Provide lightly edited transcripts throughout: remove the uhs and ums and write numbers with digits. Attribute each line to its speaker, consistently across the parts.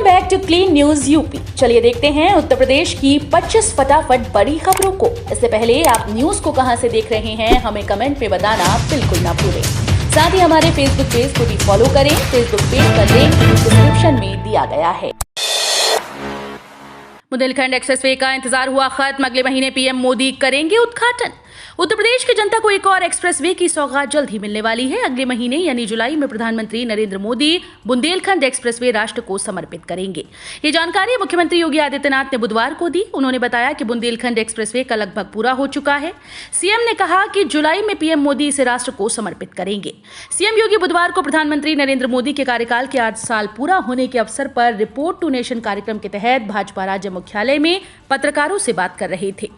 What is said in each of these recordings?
Speaker 1: Back to clean news UP. चलिए देखते हैं उत्तर प्रदेश की 25 फटाफट बड़ी खबरों को। इससे पहले आप न्यूज को कहां से देख रहे हैं हमें कमेंट में बताना बिल्कुल ना भूलें। साथ ही हमारे फेसबुक पेज को भी फॉलो करें। फेसबुक पेज का लिंक डिस्क्रिप्शन में दिया गया है। बुंदेलखंड एक्सप्रेसवे का इंतजार हुआ खत्म, अगले महीने पीएम मोदी करेंगे उद्घाटन। उत्तर प्रदेश की जनता को एक और एक्सप्रेसवे की सौगात जल्द ही मिलने वाली है। अगले महीने यानी जुलाई में प्रधानमंत्री नरेंद्र मोदी बुंदेलखंड एक्सप्रेसवे राष्ट्र को समर्पित करेंगे। ये जानकारी मुख्यमंत्री योगी आदित्यनाथ ने बुधवार को दी। उन्होंने बताया कि बुंदेलखंड एक्सप्रेसवे का लगभग पूरा हो चुका है। सीएम ने कहा कि जुलाई में पीएम मोदी इसे राष्ट्र को समर्पित करेंगे। सीएम योगी बुधवार को प्रधानमंत्री नरेंद्र मोदी के कार्यकाल के 8 साल पूरा होने के अवसर पर रिपोर्ट टू नेशन कार्यक्रम के तहत भाजपा राज्य मुख्यालय में पत्रकारों से बात कर रहे थे।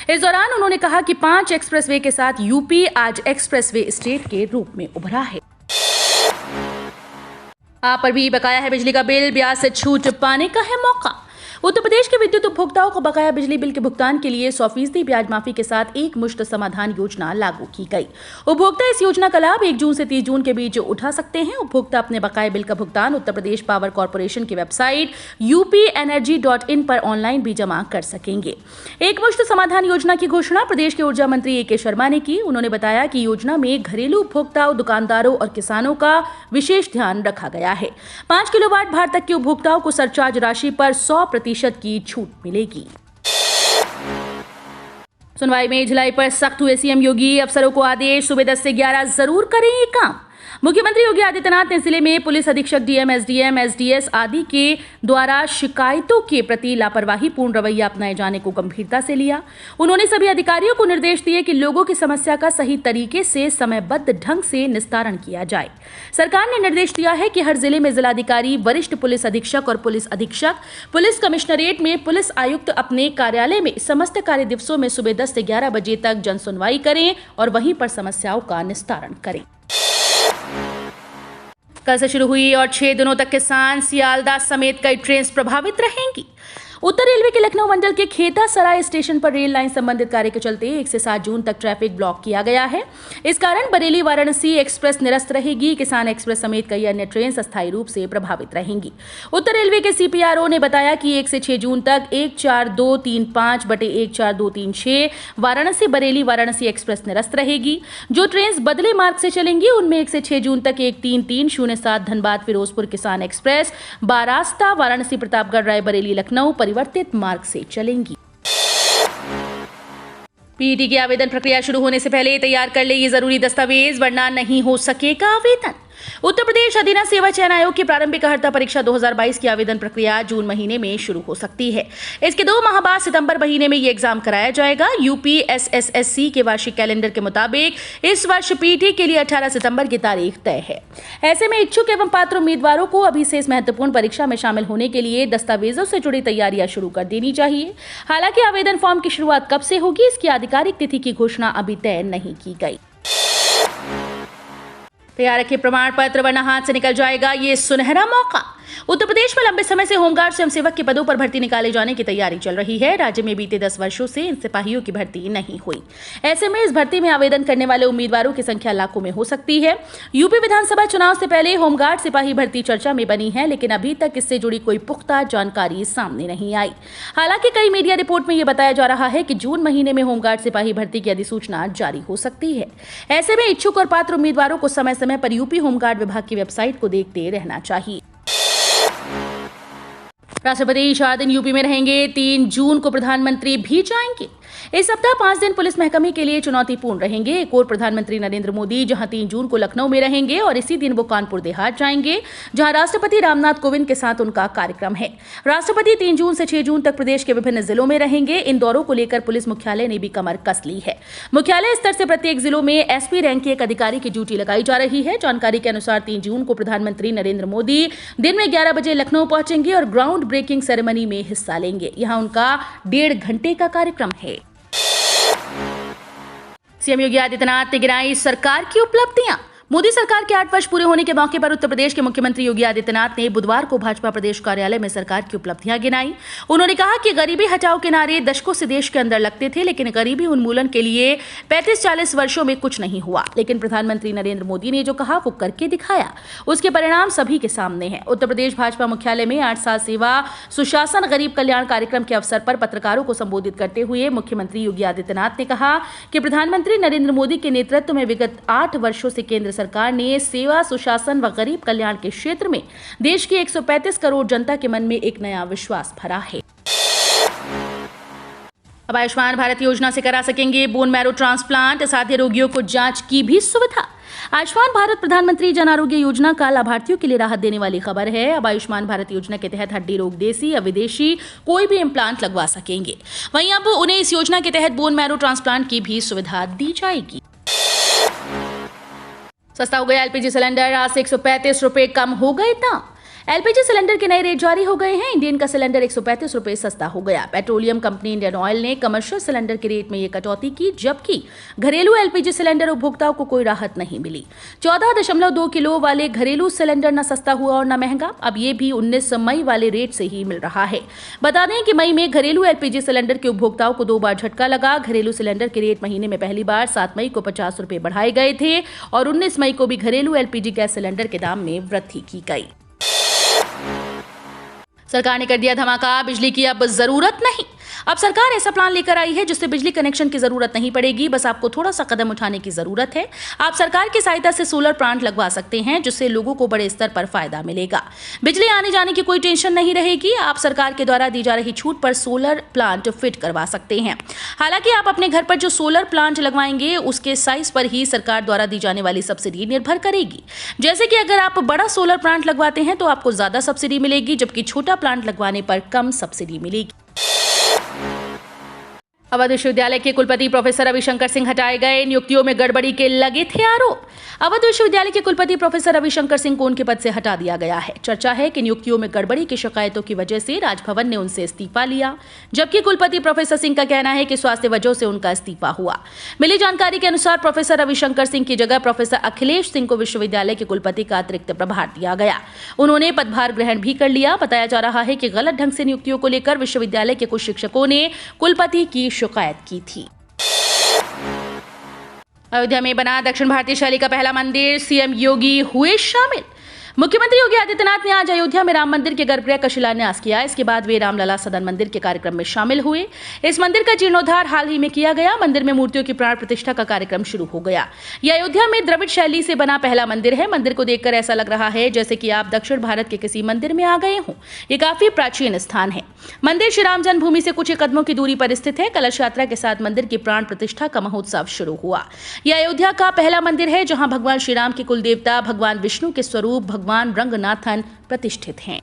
Speaker 1: इस दौरान उन्होंने कहा कि 5 एक्सप्रेसवे के साथ यूपी आज एक्सप्रेसवे स्टेट के रूप में उभरा है। आप पर भी बकाया है बिजली का बिल, ब्याज से छूट पाने का है मौका। उत्तर प्रदेश के विद्युत उपभोक्ताओं को बकाया बिजली बिल के भुगतान के लिए 100% ब्याज माफी के साथ एक मुश्त समाधान योजना लागू की गई। उपभोक्ता इस योजना का लाभ 1 जून से 30 जून के बीच उठा सकते हैं। उपभोक्ता अपने बकाया बिल का भुगतान उत्तर प्रदेश पावर कॉर्पोरेशन की वेबसाइट upenergy.in पर ऑनलाइन भी जमा कर सकेंगे। एक मुश्त समाधान योजना की घोषणा प्रदेश के ऊर्जा मंत्री AK शर्मा ने की। उन्होंने बताया कि योजना में घरेलू उपभोक्ताओं, दुकानदारों और किसानों का विशेष ध्यान रखा गया है। 5 किलोवाट भार तक के उपभोक्ताओं को सरचार्ज राशि पर 100% की छूट मिलेगी। सुनवाई में ढिलाई पर सख्त हुए सीएम योगी। अफसरों को आदेश, सुबह 10 से 11 जरूर करें ये काम। मुख्यमंत्री योगी आदित्यनाथ ने जिले में पुलिस अधीक्षक, डीएम, एसडीएम, एसडीएस आदि के द्वारा शिकायतों के प्रति लापरवाही पूर्ण रवैया अपनाए जाने को गंभीरता से लिया। उन्होंने सभी अधिकारियों को निर्देश दिए कि लोगों की समस्या का सही तरीके से समयबद्ध ढंग से निस्तारण किया जाए। सरकार ने निर्देश दिया है कि हर जिले में जिलाधिकारी, वरिष्ठ पुलिस अधीक्षक और पुलिस अधीक्षक, पुलिस कमिश्नरेट में पुलिस आयुक्त अपने कार्यालय में समस्त कार्य दिवसों में सुबह 10 से 11 बजे तक जन सुनवाई करें और वहीं पर समस्याओं का निस्तारण करें। कल से शुरू हुई और 6 दिनों तक किसान, सियालदह समेत कई ट्रेन प्रभावित रहेंगी। उत्तर रेलवे के लखनऊ मंडल के खेता सराय स्टेशन पर रेल लाइन संबंधित कार्य के चलते 1 से 7 जून तक ट्रैफिक ब्लॉक किया गया है। इस कारण बरेली वाराणसी एक्सप्रेस निरस्त रहेगी। किसान एक्सप्रेस समेत कई अन्य ट्रेन अस्थायी रूप से प्रभावित रहेंगी। उत्तर रेलवे के CPRO ने बताया कि 1 से 6 जून तक 14235/14236 वाराणसी बरेली वाराणसी एक्सप्रेस निरस्त रहेगी। जो ट्रेन बदले मार्ग से चलेंगी उनमें 1 से 6 जून तक 13307 धनबाद फिरोजपुर किसान एक्सप्रेस, बारास्ता वाराणसी प्रतापगढ़ रायबरेली लखनऊ परिवर्तित मार्ग से चलेंगी। पीईटी की आवेदन प्रक्रिया शुरू होने से पहले तैयार कर ले ये जरूरी दस्तावेज, वरना नहीं हो सकेगा आवेदन। उत्तर प्रदेश अधीनस्थ सेवा चयन आयोग की प्रारंभिक अर्हता परीक्षा 2022 की आवेदन प्रक्रिया जून महीने में शुरू हो सकती है। इसके 2 माह बाद सितंबर महीने में ये एग्जाम कराया जाएगा। UPSSSC के वार्षिक कैलेंडर के मुताबिक इस वर्ष पीईटी के लिए 18 सितंबर की तारीख तय है। ऐसे में इच्छुक एवं पात्र उम्मीदवारों को अभी से इस महत्वपूर्ण परीक्षा में शामिल होने के लिए दस्तावेजों से जुड़ी तैयारियां शुरू कर देनी चाहिए। हालांकि आवेदन फॉर्म की शुरुआत कब से होगी, इसकी आधिकारिक तिथि की घोषणा अभी तय नहीं की गई। तैयार रखे प्रमाण पत्र, वरना हाथ से निकल जाएगा ये सुनहरा मौका। उत्तर प्रदेश में लंबे समय से होमगार्ड स्वयंसेवक के पदों पर भर्ती निकाले जाने की तैयारी चल रही है। राज्य में बीते 10 वर्षों से इन सिपाहियों की भर्ती नहीं हुई। ऐसे में इस भर्ती में आवेदन करने वाले उम्मीदवारों की संख्या लाखों में हो सकती है। यूपी विधानसभा चुनाव से पहले होमगार्ड सिपाही भर्ती चर्चा में बनी है, लेकिन अभी तक इससे जुड़ी कोई पुख्ता जानकारी सामने नहीं आई। हालांकि कई मीडिया रिपोर्ट में यह बताया जा रहा है कि जून महीने में होमगार्ड सिपाही भर्ती की अधिसूचना जारी हो सकती है। ऐसे में इच्छुक और पात्र उम्मीदवारों को समय समय पर यूपी होमगार्ड विभाग की वेबसाइट को देखते रहना चाहिए। राष्ट्रपति 4 दिन यूपी में रहेंगे, 3 जून को प्रधानमंत्री भी जाएंगे। इस सप्ताह 5 दिन पुलिस महकमे के लिए चुनौतीपूर्ण रहेंगे। एक और प्रधानमंत्री नरेंद्र मोदी जहां 3 जून को लखनऊ में रहेंगे और इसी दिन वो कानपुर देहात जाएंगे, जहां राष्ट्रपति रामनाथ कोविंद के साथ उनका कार्यक्रम है। राष्ट्रपति 3 जून से 6 जून तक प्रदेश के विभिन्न जिलों में रहेंगे। इन दौरों को लेकर पुलिस मुख्यालय ने भी कमर कस ली है। मुख्यालय स्तर से प्रत्येक जिलों में SP रैंक के एक अधिकारी की ड्यूटी लगाई जा रही है। जानकारी के अनुसार 3 जून को प्रधानमंत्री नरेंद्र मोदी दिन में 11 बजे लखनऊ पहुंचेंगे और ग्राउंड ब्रेकिंग सेरेमनी में हिस्सा लेंगे। यहां उनका 1.5 घंटे का कार्यक्रम है। सीएम योगी आदित्यनाथ ने गिनाई सरकार की उपलब्धियां। मोदी सरकार के 8 वर्ष पूरे होने के मौके पर उत्तर प्रदेश के मुख्यमंत्री योगी आदित्यनाथ ने बुधवार को भाजपा प्रदेश कार्यालय में सरकार की उपलब्धियां गिनाई। उन्होंने कहा कि गरीबी हटाओ के नारे दशकों से देश के अंदर लगते थे, लेकिन गरीबी उन्मूलन के लिए 35-40 वर्षों में कुछ नहीं हुआ। लेकिन प्रधानमंत्री नरेंद्र मोदी ने जो कहा वो करके दिखाया, उसके परिणाम सभी के सामने हैं। उत्तर प्रदेश भाजपा मुख्यालय में 8 साल सेवा सुशासन गरीब कल्याण कार्यक्रम के अवसर पर पत्रकारों को संबोधित करते हुए मुख्यमंत्री योगी आदित्यनाथ ने कहा कि प्रधानमंत्री नरेंद्र मोदी के नेतृत्व में विगत 8 वर्षों से केंद्र सरकार ने सेवा सुशासन व गरीब कल्याण के क्षेत्र में देश की 135 करोड़ जनता के मन में एक नया विश्वास भरा है। अब आयुष्मान भारत योजना से करा सकेंगे बोन मैरो ट्रांसप्लांट, असाध्य रोगियों को जांच की भी सुविधा। आयुष्मान भारत प्रधानमंत्री जन आरोग्य योजना का लाभार्थियों के लिए राहत देने वाली खबर है। अब आयुष्मान भारत योजना के तहत हड्डी रोग देसी या विदेशी कोई भी इम्प्लांट लगवा सकेंगे। वहीं अब उन्हें इस योजना के तहत बोन मैरो ट्रांसप्लांट की भी सुविधा दी जाएगी। सस्ता हो गया एलपीजी सिलेंडर, आज से 135 रुपए कम हो गए दाम। एलपीजी सिलेंडर के नए रेट जारी हो गए हैं। इंडियन का सिलेंडर 135 रुपए सस्ता हो गया। पेट्रोलियम कंपनी इंडियन ऑयल ने कमर्शियल सिलेंडर के रेट में ये कटौती की, जबकि घरेलू एलपीजी सिलेंडर उपभोक्ताओं को कोई राहत नहीं मिली। 14.2 किलो वाले घरेलू सिलेंडर न सस्ता हुआ और न महंगा। अब ये भी 19 मई वाले रेट से ही मिल रहा है। बता दें कि मई में घरेलू एलपीजी सिलेंडर के उपभोक्ताओं को 2 बार झटका लगा। घरेलू सिलेंडर के रेट महीने में पहली बार 7 मई को 50 रुपए बढ़ाए गए थे और 19 मई को भी घरेलू एलपीजी गैस सिलेंडर के दाम में वृद्धि की गई। सरकार ने कर दिया धमाका, बिजली की अब जरूरत नहीं। अब सरकार ऐसा प्लान लेकर आई है जिससे बिजली कनेक्शन की जरूरत नहीं पड़ेगी। बस आपको थोड़ा सा कदम उठाने की जरूरत है। आप सरकार की सहायता से सोलर प्लांट लगवा सकते हैं, जिससे लोगों को बड़े स्तर पर फायदा मिलेगा। बिजली आने जाने की कोई टेंशन नहीं रहेगी। आप सरकार के द्वारा दी जा रही छूट पर सोलर प्लांट फिट करवा सकते हैं। हालांकि आप अपने घर पर जो सोलर प्लांट लगवाएंगे उसके साइज पर ही सरकार द्वारा दी जाने वाली सब्सिडी निर्भर करेगी। जैसे कि अगर आप बड़ा सोलर प्लांट लगवाते हैं तो आपको ज्यादा सब्सिडी मिलेगी, जबकि छोटा प्लांट लगवाने पर कम सब्सिडी मिलेगी। अवध विश्वविद्यालय के कुलपति प्रोफेसर रविशंकर सिंह हटाए गए। नियुक्तियों में गड़बड़ी के लगे थे आरोप। अवध विश्वविद्यालय के कुलपति प्रोफेसर रविशंकर सिंह को उनके पद से हटा दिया गया है। चर्चा है कि नियुक्तियों में गड़बड़ी की शिकायतों की वजह से राजभवन ने उनसे इस्तीफा लिया, जबकि कुलपति प्रोफेसर सिंह का कहना है कि स्वास्थ्य वजहों से उनका इस्तीफा हुआ। मिली जानकारी के अनुसार प्रोफेसर रविशंकर सिंह की जगह प्रोफेसर अखिलेश सिंह को विश्वविद्यालय के कुलपति का अतिरिक्त प्रभार दिया गया। उन्होंने पदभार ग्रहण भी कर लिया। बताया जा रहा है कि गलत ढंग से नियुक्तियों को लेकर विश्वविद्यालय के कुछ शिक्षकों ने कुलपति की शिकायत की थी। अयोध्या में बना दक्षिण भारतीय शैली का पहला मंदिर, सीएम योगी हुए शामिल। मुख्यमंत्री योगी आदित्यनाथ ने आज अयोध्या में राम मंदिर के गर्भगृह का शिलान्यास किया। इसके बाद वे रामलला सदन मंदिर के कार्यक्रम में शामिल हुए। इस मंदिर का जीर्णोद्धार हाल ही में किया गया। मंदिर में मूर्तियों की प्राण प्रतिष्ठा का कार्यक्रम शुरू हो गया। यह अयोध्या में द्रविड़ शैली से बना पहला मंदिर है। मंदिर को देखकर ऐसा लग रहा है जैसे कि आप दक्षिण भारत के किसी मंदिर में आ गए हों। ये काफी प्राचीन स्थान है। मंदिर श्री राम जन्मभूमि से कुछ ही कदमों की दूरी पर स्थित है। कलश यात्रा के साथ मंदिर की प्राण प्रतिष्ठा का महोत्सव शुरू हुआ। यह अयोध्या का पहला मंदिर है जहां भगवान श्री राम के कुल देवता भगवान विष्णु के स्वरूप भगवान रंगनाथन प्रतिष्ठित हैं।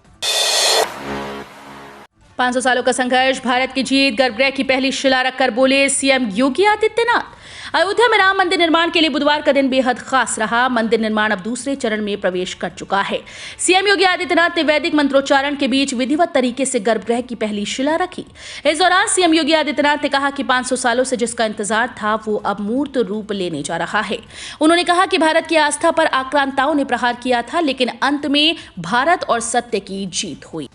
Speaker 1: 500 सालों का संघर्ष, भारत की जीत, गर्भगृह की पहली शिला रखकर बोले सीएम योगी आदित्यनाथ। अयोध्या में राम मंदिर निर्माण के लिए बुधवार का दिन बेहद खास रहा। मंदिर निर्माण अब दूसरे चरण में प्रवेश कर चुका है। सीएम योगी आदित्यनाथ ने वैदिक मंत्रोच्चारण के बीच विधिवत तरीके से गर्भगृह की पहली शिला रखी। इस दौरान सीएम योगी आदित्यनाथ ने कहा कि 500 सालों से जिसका इंतजार था वो अब मूर्त रूप लेने जा रहा है। उन्होंने कहा कि भारत की आस्था पर आक्रांताओं ने प्रहार किया था, लेकिन अंत में भारत और सत्य की जीत हुई।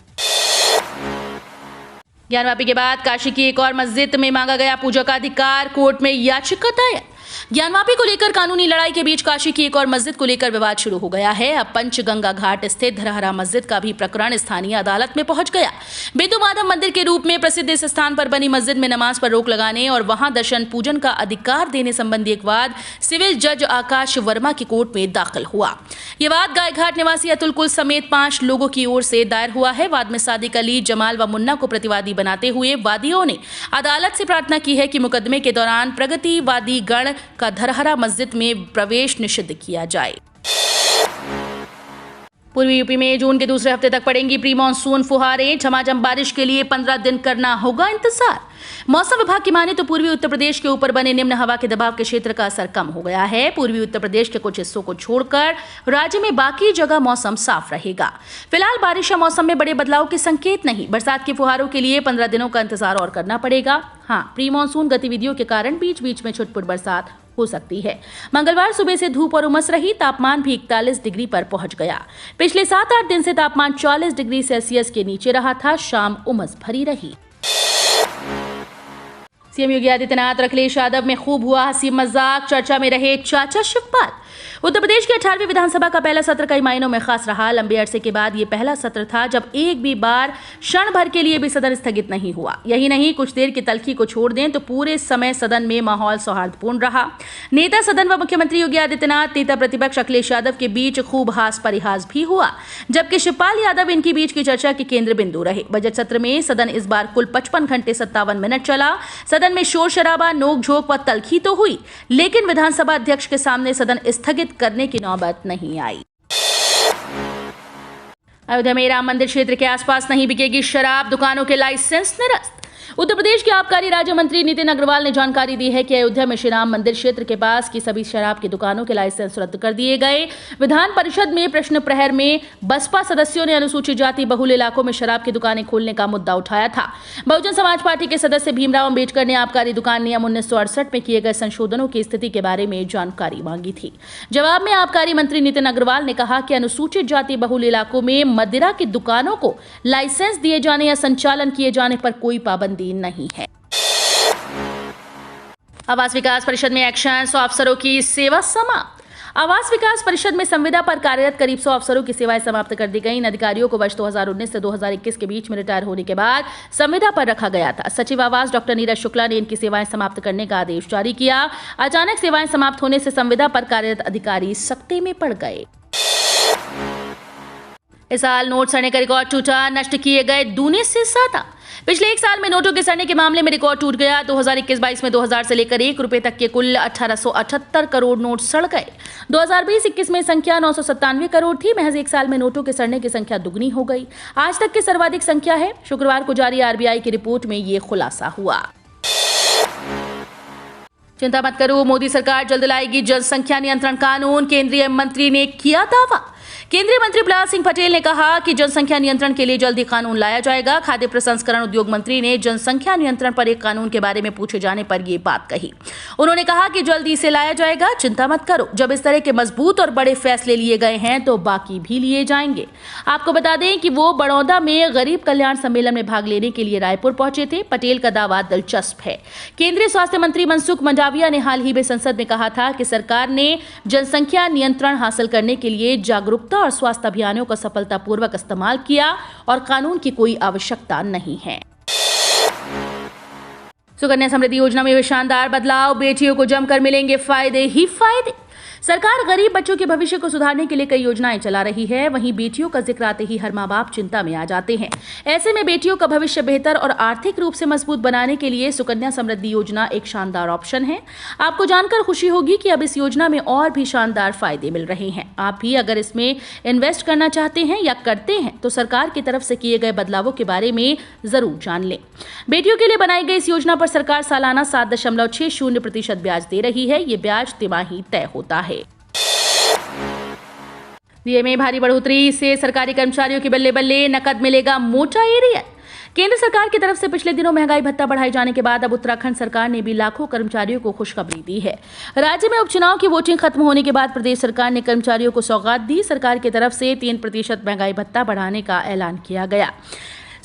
Speaker 1: ज्ञानवापी के बाद काशी की एक और मस्जिद में मांगा गया पूजा का अधिकार, कोर्ट में याचिका दायर। ज्ञानवापी को लेकर कानूनी लड़ाई के बीच काशी की एक और मस्जिद को लेकर विवाद शुरू हो गया है। अब पंचगंगा घाट स्थित धरहरा मस्जिद का भी प्रकरण स्थानीय अदालत में पहुंच गया। बिंदु माधव मंदिर के रूप में प्रसिद्ध इस स्थान पर बनी मस्जिद में नमाज पर रोक लगाने और वहां दर्शन पूजन का अधिकार देने संबंधी एक वाद सिविल जज आकाश वर्मा की कोर्ट में दाखिल हुआ। यह वाद गायघाट निवासी अतुल कुल समेत 5 लोगों की ओर से दायर हुआ है। वाद में सादिक अली, जमाल व मुन्ना को प्रतिवादी बनाते हुए वादियों ने अदालत से प्रार्थना की है कि मुकदमे के दौरान प्रगतिवादी गण का धरहरा मस्जिद में प्रवेश निषिद्ध किया जाए। पूर्वी यूपी में जून के दूसरे हफ्ते तक पड़ेंगी प्री मानसून फुहारें। झमाझम बारिश के लिए 15 दिन करना होगा इंतजार। मौसम विभाग की माने तो पूर्वी उत्तर प्रदेश के ऊपर बने निम्न हवा के दबाव के क्षेत्र का असर कम हो गया है। पूर्वी उत्तर प्रदेश के कुछ हिस्सों को छोड़कर राज्य में बाकी जगह मौसम साफ रहेगा। फिलहाल बारिश या मौसम में बड़े बदलाव के संकेत नहीं। बरसात की फुहारों के लिए 15 दिनों का इंतजार और करना पड़ेगा। हाँ, प्री मानसून गतिविधियों के कारण बीच बीच में छुटपुट बरसात हो सकती है। मंगलवार सुबह से धूप और उमस रही, तापमान भी 41 डिग्री पर पहुंच गया। पिछले 7-8 दिन से तापमान 40 डिग्री सेल्सियस के नीचे रहा था। शाम उमस भरी रही। सीएम योगी आदित्यनाथ और अखिलेश यादव में खूब हुआ हंसी मजाक, चर्चा में रहे चाचा शिवपाल। उत्तर प्रदेश के 18वीं विधानसभा का पहला सत्र कई मायनों में खास रहा। लंबे अरसे के बाद ये पहला सत्र था जब एक भी बार क्षण भर के लिए भी सदन स्थगित नहीं हुआ। यही नहीं, कुछ देर की तल्खी को छोड़ दें तो पूरे समय सदन में माहौल सौहार्दपूर्ण रहा। नेता सदन व मुख्यमंत्री योगी आदित्यनाथ, नेता प्रतिपक्ष अखिलेश यादव के बीच खूब हास परिहास भी हुआ, जबकि शिवपाल यादव इनके बीच की चर्चा के केंद्र बिंदु रहे। बजट सत्र में सदन इस बार कुल 55 घंटे 57 मिनट चला। सदन में शोर शराबा, नोकझोंक व तल्खी तो हुई, लेकिन विधानसभा अध्यक्ष के सामने सदन स्थगित करने की नौबत नहीं आई। अयोध्या में राम मंदिर क्षेत्र के आसपास नहीं बिकेगी शराब, दुकानों के लाइसेंस निरस्त। उत्तर प्रदेश के आबकारी राज्य मंत्री नितिन अग्रवाल ने जानकारी दी है कि अयोध्या में श्री राम मंदिर क्षेत्र के पास की सभी शराब की दुकानों के लाइसेंस रद्द कर दिए गए। विधान परिषद में प्रश्न प्रहर में बसपा सदस्यों ने अनुसूचित जाति बहुल इलाकों में शराब की दुकानें खोलने का मुद्दा उठाया था। बहुजन समाज पार्टी के सदस्य भीमराव अंबेडकर ने आबकारी दुकान नियम 1968 में किए गए संशोधनों की स्थिति के बारे में जानकारी मांगी थी। जवाब में आबकारी मंत्री नितिन अग्रवाल ने कहा कि अनुसूचित जाति बहुल इलाकों में मदिरा की दुकानों को लाइसेंस दिए जाने या संचालन किए जाने पर कोई पाबंदी नहीं है। आवास विकास परिषद में एक्शन, 100 अफसरों की सेवा समाप्त। आवास विकास परिषद में संविदा पर कार्यरत करीब 100 अफसरों की सेवाएं समाप्त कर दी गई। इन अधिकारियों को वर्ष 2019 से 2021 के बीच में रिटायर होने के बाद संविदा पर रखा गया था। सचिव आवास डॉक्टर नीरज शुक्ला ने इनकी सेवाएं समाप्त करने का आदेश जारी किया। अचानक सेवाएं समाप्त होने से संविदा पर कार्यरत अधिकारी सकते में पड़ गए। इस साल नोट सड़ने का रिकॉर्ड टूटा, नष्ट किए गए दूने से ज्यादा। पिछले एक साल में नोटों के सड़ने के मामले में रिकॉर्ड टूट गया। 2021-22 में 2000 से लेकर 1 रुपए तक के कुल 1878 करोड़ नोट सड़ गए। 2020-21 में संख्या 997 करोड़ थी। महज एक साल में नोटों के सड़ने की संख्या दुगनी हो गई। आज तक की सर्वाधिक संख्या है। शुक्रवार को जारी आरबीआई की रिपोर्ट में ये खुलासा हुआ। चिंता मत करो, मोदी सरकार जल्द लाएगी जनसंख्या नियंत्रण कानून, केंद्रीय मंत्री ने किया दावा। केंद्रीय मंत्री प्रहलाद सिंह पटेल ने कहा कि जनसंख्या नियंत्रण के लिए जल्द ही कानून लाया जाएगा। खाद्य प्रसंस्करण उद्योग मंत्री ने जनसंख्या नियंत्रण पर एक कानून के बारे में पूछे जाने पर यह बात कही। उन्होंने कहा कि जल्द ही इसे लाया जाएगा। चिंता मत करो, जब इस तरह के मजबूत और बड़े फैसले लिए गए हैं तो बाकी भी लिए जाएंगे। आपको बता दें कि वो बड़ौदा में गरीब कल्याण सम्मेलन में भाग लेने के लिए रायपुर पहुंचे थे। पटेल का दावा दिलचस्प है। केंद्रीय स्वास्थ्य मंत्री मनसुख मंडाविया ने हाल ही में संसद में कहा था कि सरकार ने जनसंख्या नियंत्रण हासिल करने के लिए जागरूकता और स्वास्थ्य अभियानों का सफलतापूर्वक इस्तेमाल किया और कानून की कोई आवश्यकता नहीं है। सुकन्या समृद्धि योजना में शानदार बदलाव, बेटियों को जमकर मिलेंगे फायदे ही फायदे। सरकार गरीब बच्चों के भविष्य को सुधारने के लिए कई योजनाएं चला रही है। वहीं बेटियों का जिक्र आते ही हर माँ बाप चिंता में आ जाते हैं। ऐसे में बेटियों का भविष्य बेहतर और आर्थिक रूप से मजबूत बनाने के लिए सुकन्या समृद्धि योजना एक शानदार ऑप्शन है। आपको जानकर खुशी होगी कि अब इस योजना में और भी शानदार फायदे मिल रहे हैं। आप भी अगर इसमें इन्वेस्ट करना चाहते हैं या करते हैं तो सरकार की तरफ से किए गए बदलावों के बारे में जरूर जान लें। बेटियों के लिए बनाई गई इस योजना पर सरकार सालाना 7.60% ब्याज दे रही है। ये ब्याज तिमाही तय होता है। डीए में भारी बढ़ोतरी से सरकारी कर्मचारियों की बल्ले बल्ले, नकद मिलेगा मोटा एरियर। केंद्र सरकार की तरफ से पिछले दिनों महंगाई भत्ता बढ़ाए जाने के बाद अब उत्तराखंड सरकार ने भी लाखों कर्मचारियों को खुशखबरी दी है। राज्य में उपचुनाव की वोटिंग खत्म होने के बाद प्रदेश सरकार ने कर्मचारियों को सौगात दी। सरकार की तरफ से 3% महंगाई भत्ता बढ़ाने का ऐलान किया गया।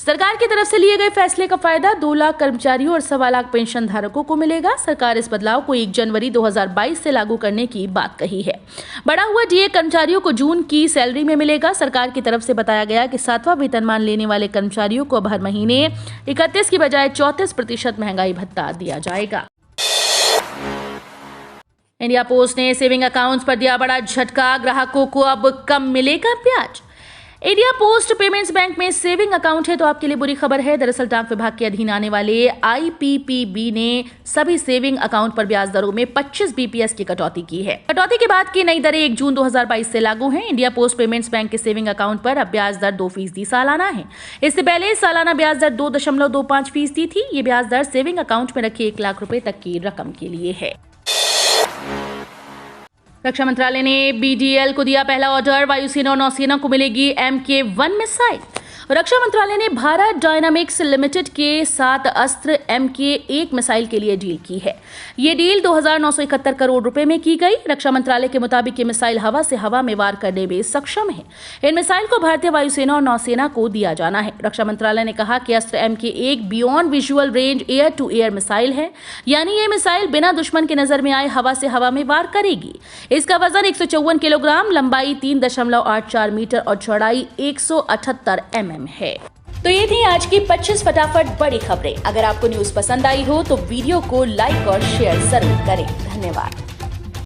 Speaker 1: सरकार की तरफ से लिए गए फैसले का फायदा 2 लाख कर्मचारियों और 1.25 लाख पेंशन धारकों को मिलेगा। सरकार इस बदलाव को 1 जनवरी 2022 से लागू करने की बात कही है। बढ़ा हुआ डीए कर्मचारियों को जून की सैलरी में मिलेगा। सरकार की तरफ से बताया गया कि 7वां वेतनमान लेने वाले कर्मचारियों को अब हर महीने 31 की बजाय 34% महंगाई भत्ता दिया जाएगा। इंडिया पोस्ट ने सेविंग अकाउंट्स पर दिया बड़ा झटका, ग्राहकों को अब कम मिलेगा ब्याज। इंडिया पोस्ट पेमेंट्स बैंक में सेविंग अकाउंट है तो आपके लिए बुरी खबर है। दरअसल डाक विभाग के अधीन आने वाले आईपीपीबी ने सभी सेविंग अकाउंट पर ब्याज दरों में 25 बीपीएस की कटौती की है। कटौती के बाद की नई दरें 1 जून 2022 से लागू हैं। इंडिया पोस्ट पेमेंट्स बैंक के सेविंग अकाउंट पर अब ब्याज दर 2% सालाना है। इससे पहले सालाना ब्याज दर 2.25% थी। ये ब्याज दर सेविंग अकाउंट में रखे 1 लाख रुपए तक की रकम के लिए है। रक्षा मंत्रालय ने बीडीएल को दिया पहला ऑर्डर। वायुसेना और नौसेना को मिलेगी MK1 मिसाइल। रक्षा मंत्रालय ने भारत डायनामिक्स लिमिटेड के साथ अस्त्र MK1 मिसाइल के लिए डील की है। ये डील 2,971 करोड़ रुपए में की गई। रक्षा मंत्रालय के मुताबिक ये मिसाइल हवा से हवा में वार करने में सक्षम है। इन मिसाइल को भारतीय वायुसेना और नौसेना को दिया जाना है। रक्षा मंत्रालय ने कहा कि Astra MK1 beyond visual range air to air missile है, यानी ये मिसाइल बिना दुश्मन की नजर में आए हवा से हवा में वार करेगी। इसका वजन 154 किलोग्राम, लंबाई 3.84 मीटर और चौड़ाई 178 mm है। तो ये थी आज की 25 फटाफट बड़ी खबरें। अगर आपको न्यूज पसंद आई हो तो वीडियो को लाइक और शेयर जरूर करें। धन्यवाद।